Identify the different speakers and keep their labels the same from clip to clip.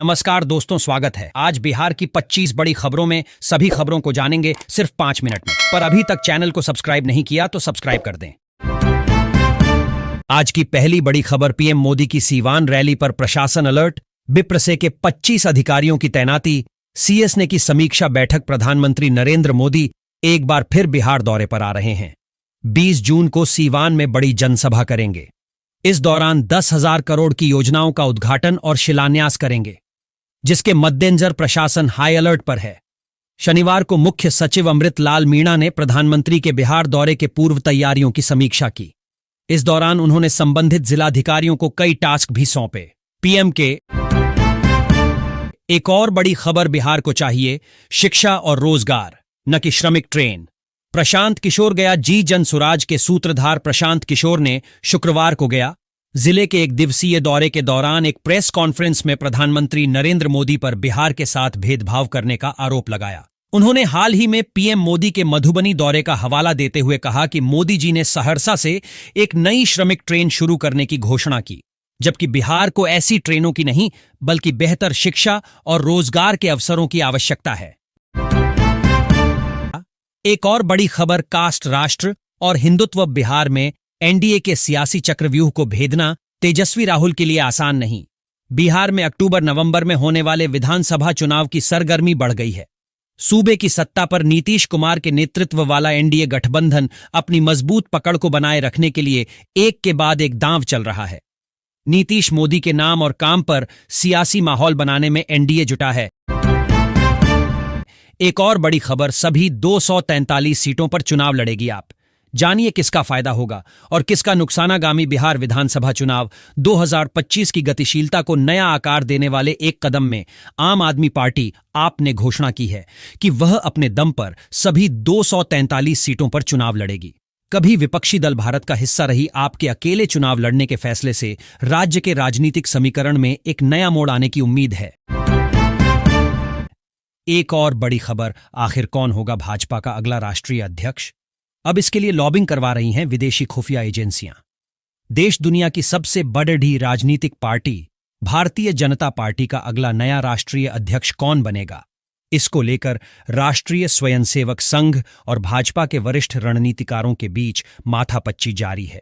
Speaker 1: नमस्कार दोस्तों, स्वागत है। आज बिहार की 25 बड़ी खबरों में सभी खबरों को जानेंगे सिर्फ 5 मिनट में। पर अभी तक चैनल को सब्सक्राइब नहीं किया तो सब्सक्राइब कर दें। आज की पहली बड़ी खबर, पीएम मोदी की सीवान रैली पर प्रशासन अलर्ट, बिप्रसे के 25 अधिकारियों की तैनाती, सीएस ने की समीक्षा बैठक। प्रधानमंत्री नरेंद्र मोदी एक बार फिर बिहार दौरे पर आ रहे हैं। 20 जून को सीवान में बड़ी जनसभा करेंगे। इस दौरान 10,000 करोड़ की योजनाओं का उद्घाटन और शिलान्यास करेंगे, जिसके मद्देनजर प्रशासन हाई अलर्ट पर है। शनिवार को मुख्य सचिव अमृत लाल मीणा ने प्रधानमंत्री के बिहार दौरे के पूर्व तैयारियों की समीक्षा की। इस दौरान उन्होंने संबंधित जिलाधिकारियों को कई टास्क भी सौंपे। पीएम के एक और बड़ी खबर, बिहार को चाहिए शिक्षा और रोजगार, न कि श्रमिक ट्रेन। प्रशांत किशोर गया। जी जनसुराज के सूत्रधार प्रशांत किशोर ने शुक्रवार को गया जिले के एक दिवसीय दौरे के दौरान एक प्रेस कॉन्फ्रेंस में प्रधानमंत्री नरेंद्र मोदी पर बिहार के साथ भेदभाव करने का आरोप लगाया। उन्होंने हाल ही में पीएम मोदी के मधुबनी दौरे का हवाला देते हुए कहा कि मोदी जी ने सहरसा से एक नई श्रमिक ट्रेन शुरू करने की घोषणा की, जबकि बिहार को ऐसी ट्रेनों की नहीं बल्कि बेहतर शिक्षा और रोजगार के अवसरों की आवश्यकता है। एक और बड़ी खबर, कास्ट राष्ट्र और हिंदुत्व। बिहार में एनडीए के सियासी चक्रव्यूह को भेदना तेजस्वी राहुल के लिए आसान नहीं। बिहार में अक्टूबर नवंबर में होने वाले विधानसभा चुनाव की सरगर्मी बढ़ गई है। सूबे की सत्ता पर नीतीश कुमार के नेतृत्व वाला एनडीए गठबंधन अपनी मजबूत पकड़ को बनाए रखने के लिए एक के बाद एक दांव चल रहा है। नीतीश मोदी के नाम और काम पर सियासी माहौल बनाने में एनडीए जुटा है। एक और बड़ी खबर, सभी 243 सीटों पर चुनाव लड़ेगी आप। जानिए किसका फायदा होगा और किसका नुकसान। आगामी बिहार विधानसभा चुनाव 2025 की गतिशीलता को नया आकार देने वाले एक कदम में आम आदमी पार्टी आप ने घोषणा की है कि वह अपने दम पर सभी 243 सीटों पर चुनाव लड़ेगी। कभी विपक्षी दल भारत का हिस्सा रही आपके अकेले चुनाव लड़ने के फैसले से राज्य के राजनीतिक समीकरण में एक नया मोड़ आने की उम्मीद है। एक और बड़ी खबर, आखिर कौन होगा भाजपा का अगला राष्ट्रीय अध्यक्ष? अब इसके लिए लॉबिंग करवा रही हैं विदेशी खुफिया एजेंसियां। देश दुनिया की सबसे बड़ी राजनीतिक पार्टी भारतीय जनता पार्टी का अगला नया राष्ट्रीय अध्यक्ष कौन बनेगा, इसको लेकर राष्ट्रीय स्वयंसेवक संघ और भाजपा के वरिष्ठ रणनीतिकारों के बीच माथापच्ची जारी है।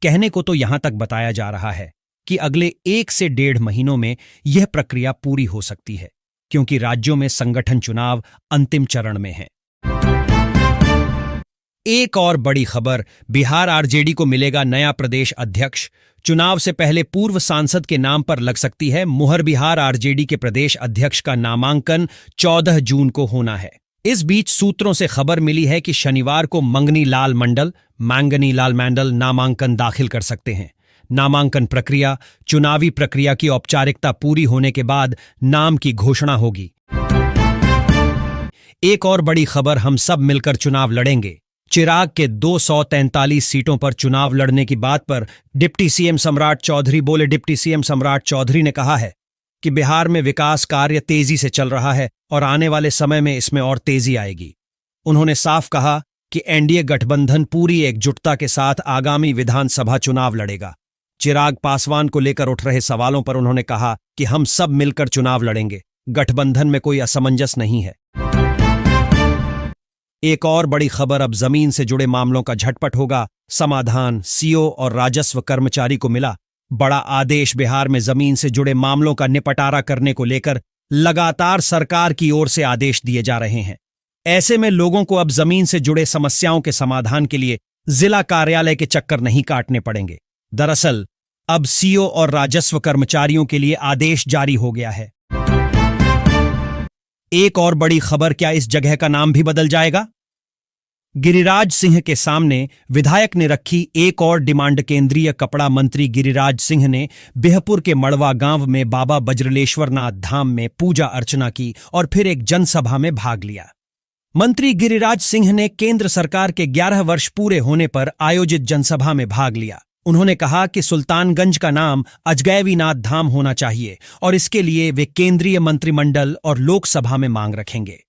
Speaker 1: कहने को तो यहां तक बताया जा रहा है कि अगले 1 से 1.5 महीनों में यह प्रक्रिया पूरी हो सकती है, क्योंकि राज्यों में संगठन चुनाव अंतिम चरण में है। एक और बड़ी खबर, बिहार आरजेडी को मिलेगा नया प्रदेश अध्यक्ष। चुनाव से पहले पूर्व सांसद के नाम पर लग सकती है मुहर। बिहार आरजेडी के प्रदेश अध्यक्ष का नामांकन 14 जून को होना है। इस बीच सूत्रों से खबर मिली है कि शनिवार को मंगनी लाल मंडल नामांकन दाखिल कर सकते हैं। नामांकन प्रक्रिया, चुनावी प्रक्रिया की औपचारिकता पूरी होने के बाद नाम की घोषणा होगी। एक और बड़ी खबर, हम सब मिलकर चुनाव लड़ेंगे। चिराग के 243 सीटों पर चुनाव लड़ने की बात पर डिप्टी सीएम सम्राट चौधरी बोले। डिप्टी सीएम सम्राट चौधरी ने कहा है कि बिहार में विकास कार्य तेजी से चल रहा है और आने वाले समय में इसमें और तेजी आएगी। उन्होंने साफ कहा कि एनडीए गठबंधन पूरी एकजुटता के साथ आगामी विधानसभा चुनाव लड़ेगा। चिराग पासवान को लेकर उठ रहे सवालों पर उन्होंने कहा कि हम सब मिलकर चुनाव लड़ेंगे, गठबंधन में कोई असमंजस नहीं है। एक और बड़ी खबर, अब जमीन से जुड़े मामलों का झटपट होगा समाधान। सीओ और राजस्व कर्मचारी को मिला बड़ा आदेश। बिहार में जमीन से जुड़े मामलों का निपटारा करने को लेकर लगातार सरकार की ओर से आदेश दिए जा रहे हैं। ऐसे में लोगों को अब जमीन से जुड़े समस्याओं के समाधान के लिए जिला कार्यालय के चक्कर नहीं काटने पड़ेंगे। दरअसल अब सीओ और राजस्व कर्मचारियों के लिए आदेश जारी हो गया है। एक और बड़ी खबर, क्या इस जगह का नाम भी बदल जाएगा? गिरिराज सिंह के सामने विधायक ने रखी एक और डिमांड। केंद्रीय कपड़ा मंत्री गिरिराज सिंह ने बिहपुर के मड़वा गांव में बाबा बज्रलेश्वरनाथ धाम में पूजा अर्चना की और फिर एक जनसभा में भाग लिया। मंत्री गिरिराज सिंह ने केंद्र सरकार के 11 वर्ष पूरे होने पर आयोजित जनसभा में भाग लिया। उन्होंने कहा कि सुल्तानगंज का नाम अजगैबीनाथ धाम होना चाहिए और इसके लिए वे केंद्रीय मंत्रिमंडल और लोकसभा में मांग रखेंगे।